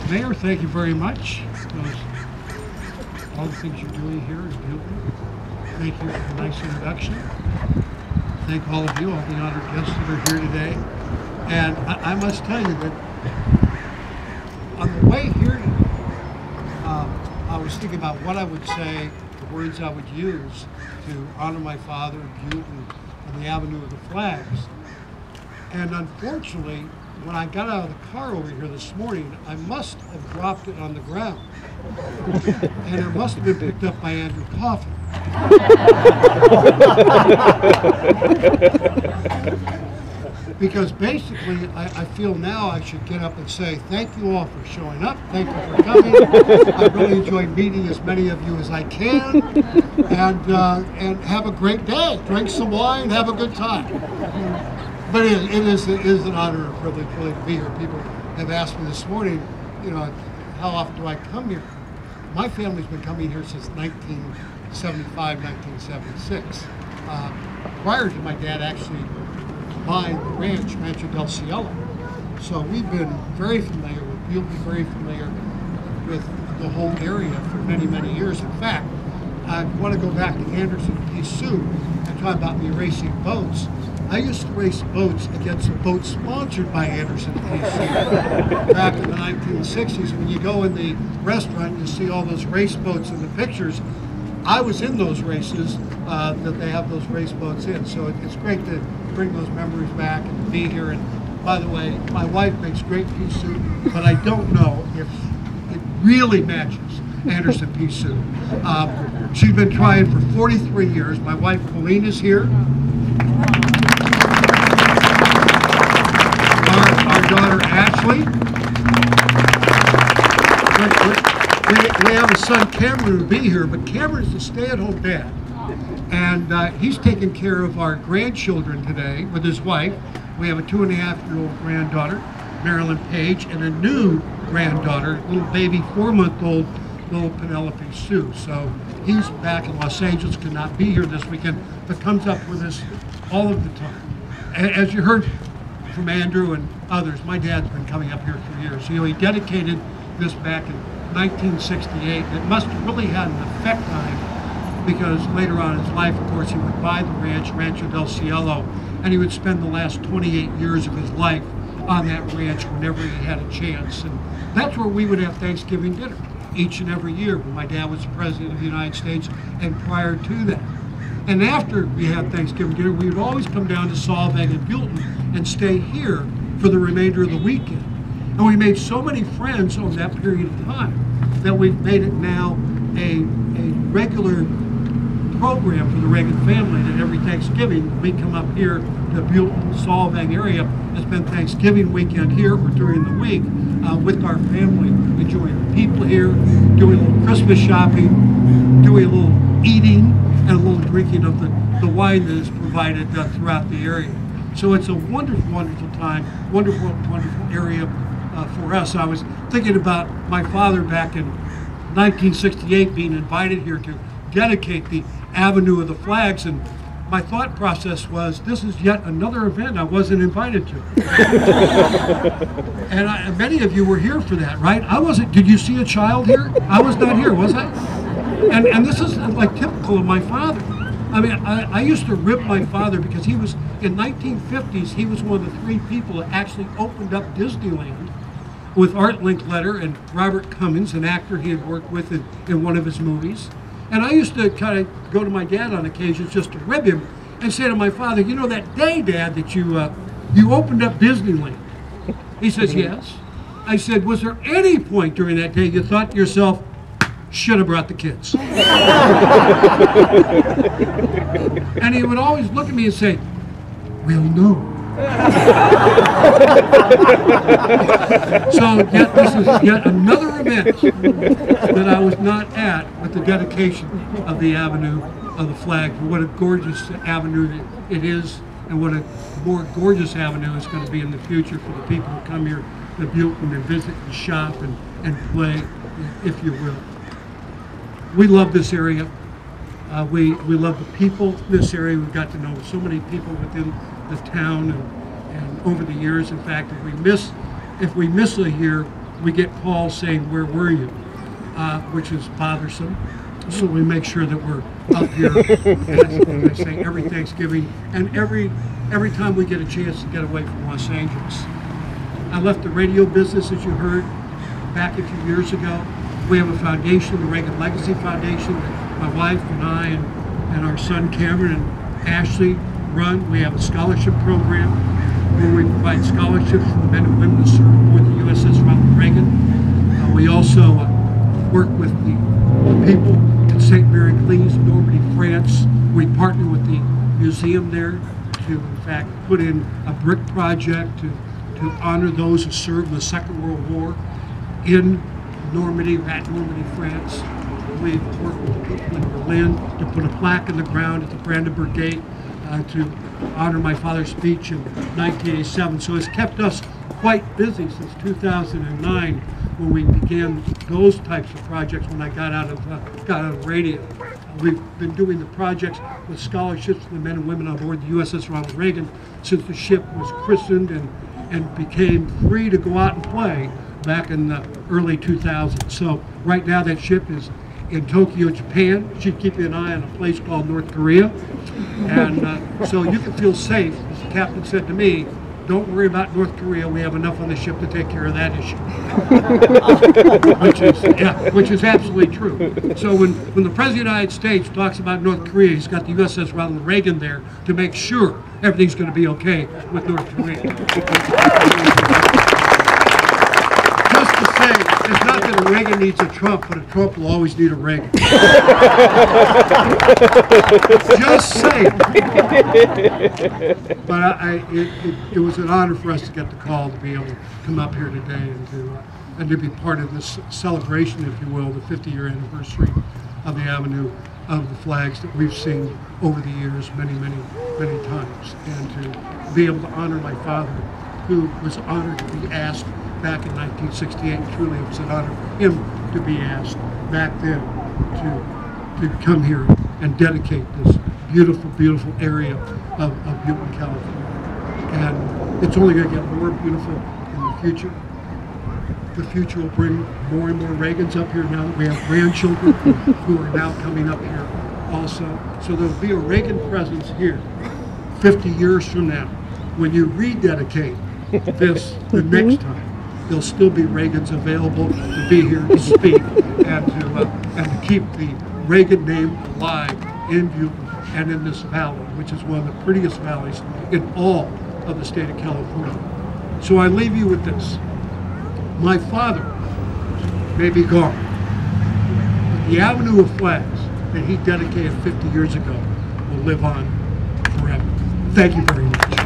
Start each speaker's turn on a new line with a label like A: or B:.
A: Mayor, thank you very much. All the things you're doing here in Buellton. Thank you for the nice introduction. Thank all of you, all the honored guests that are here today. And I must tell you that on the way here today, I was thinking about what I would say, the words I would use to honor my father, Buellton, on the Avenue of the Flags. And unfortunately, when I got out of the car over here this morning, I must have dropped it on the ground. And it must have been picked up by Andrew Coffin. Because basically, I feel now I should get up and say, thank you all for showing up. Thank you for coming. I really enjoyed meeting as many of you as I can. And have a great day. Drink some wine, have a good time. But it is an honor and privilege really to be here. People have asked me this morning, you know, how often do I come here? My family's been coming here since 1975, 1976. Prior to my dad actually buying the ranch, Rancho del Cielo. So we've been very familiar with Buellton, very familiar with the whole area for many, many years. In fact, I want to go back to Anderson P. Sue and talk about me racing boats. I used to race boats against a boat sponsored by Anderson P. Sue back in the 1960s. When you go in the restaurant, you see all those race boats in the pictures. I was in those races that they have those race boats in. So it's great to bring those memories back and be here. And by the way, my wife makes great pea soup, but I don't know if it really matches Anderson Pea Soup. She's been trying for 43 years. My wife Colleen is here. Our daughter Ashley. We have a son Cameron to be here, but Cameron's a stay-at-home dad. And he's taking care of our grandchildren today with his wife. We have a 2.5-year-old granddaughter, Marilyn Page, and a new granddaughter, little baby 4-month-old, little Penelope Sue. So he's back in Los Angeles, could not be here this weekend, but comes up with us all of the time. As you heard from Andrew and others, my dad's been coming up here for years. You know, he dedicated this back in 1968. It must have really had an effect on him, because later on in his life, of course, he would buy the ranch, Rancho del Cielo, and he would spend the last 28 years of his life on that ranch whenever he had a chance. And that's where we would have Thanksgiving dinner each and every year when my dad was the President of the United States and prior to that. And after we had Thanksgiving dinner, we would always come down to Solvang and Buellton and stay here for the remainder of the weekend. And we made so many friends over that period of time that we've made it now a regular program for the Reagan family that every Thanksgiving we come up here to Buellton, Solvang area and spend Thanksgiving weekend here or during the week with our family, enjoying the people here, doing a little Christmas shopping, doing a little eating, and a little drinking of the wine that is provided throughout the area. So it's a wonderful, wonderful time, wonderful, wonderful area for us. I was thinking about my father back in 1968 being invited here to dedicate the Avenue of the Flags, and my thought process was, this is yet another event I wasn't invited to. And many of you were here for that, right? I wasn't. Did you see a child here? I was not here, was I? And this is like typical of my father. I mean, I used to rip my father because he was, in 1950s, he was one of the 3 people that actually opened up Disneyland with Art Linkletter and Robert Cummings, an actor he had worked with in one of his movies. And I used to kind of go to my dad on occasions just to rib him and say to my father, you know, that day, Dad, that you opened up Disneyland? He says, yes. I said, was there any point during that day you thought to yourself, should have brought the kids? And he would always look at me and say, well, no. So this is yet another event that I was not at with the dedication of the Avenue of the Flag. What a gorgeous avenue it is, and what a more gorgeous avenue is going to be in the future for the people who come here to Buellton and visit and shop and play, if you will. We love this area. We love the people in this area. We've got to know so many people within the town and over the years. In fact, if we miss a year, we get calls saying, "Where were you?" Which is bothersome. So we make sure that we're up here, as I say, every Thanksgiving and every time we get a chance to get away from Los Angeles. I left the radio business, as you heard, back a few years ago. We have a foundation, the Reagan Legacy Foundation, that my wife and I and our son Cameron and Ashley run. We have a scholarship program where we provide scholarships for the men and women who serve aboard the USS Ronald Reagan. We also work with the people in St. Mary Clees, Normandy, France. We partner with the museum there to, in fact, put in a brick project to honor those who served in the Second World War in Normandy, France. We've worked with the people in Berlin to put a plaque in the ground at the Brandenburg Gate to honor my father's speech in 1987. So it's kept us quite busy since 2009 when we began those types of projects when I got out of radio. We've been doing the projects with scholarships for the men and women on board the USS Ronald Reagan since the ship was christened and became free to go out and play back in the early 2000s. So right now that ship is in Tokyo, Japan. She'd keep an eye on a place called North Korea. And so you can feel safe. As the captain said to me, don't worry about North Korea. We have enough on the ship to take care of that issue. which is absolutely true. So when the President of the United States talks about North Korea, he's got the USS Ronald Reagan there to make sure everything's going to be okay with North Korea. Just to say, it's not that a Reagan needs a Trump, but a Trump will always need a Reagan. Just saying. But it was an honor for us to get the call to be able to come up here today and to be part of this celebration, if you will, the 50-year anniversary of the Avenue of the Flags that we've seen over the years many times, and to be able to honor my father, who was honored to be asked back in 1968. Truly, it was an honor for him to be asked back then to come here and dedicate this beautiful area of Buellton, California. And it's only going to get more beautiful in the future. The future will bring more and more Reagans up here now that we have grandchildren who are now coming up here also. So there'll be a Reagan presence here 50 years from now. When you rededicate this the next time, there'll still be Reagans available to be here to speak and to keep the Reagan name alive in Buellton and in this valley, which is one of the prettiest valleys in all of the state of California. So I leave you with this. My father may be gone, but the Avenue of Flags that he dedicated 50 years ago will live on forever. Thank you very much.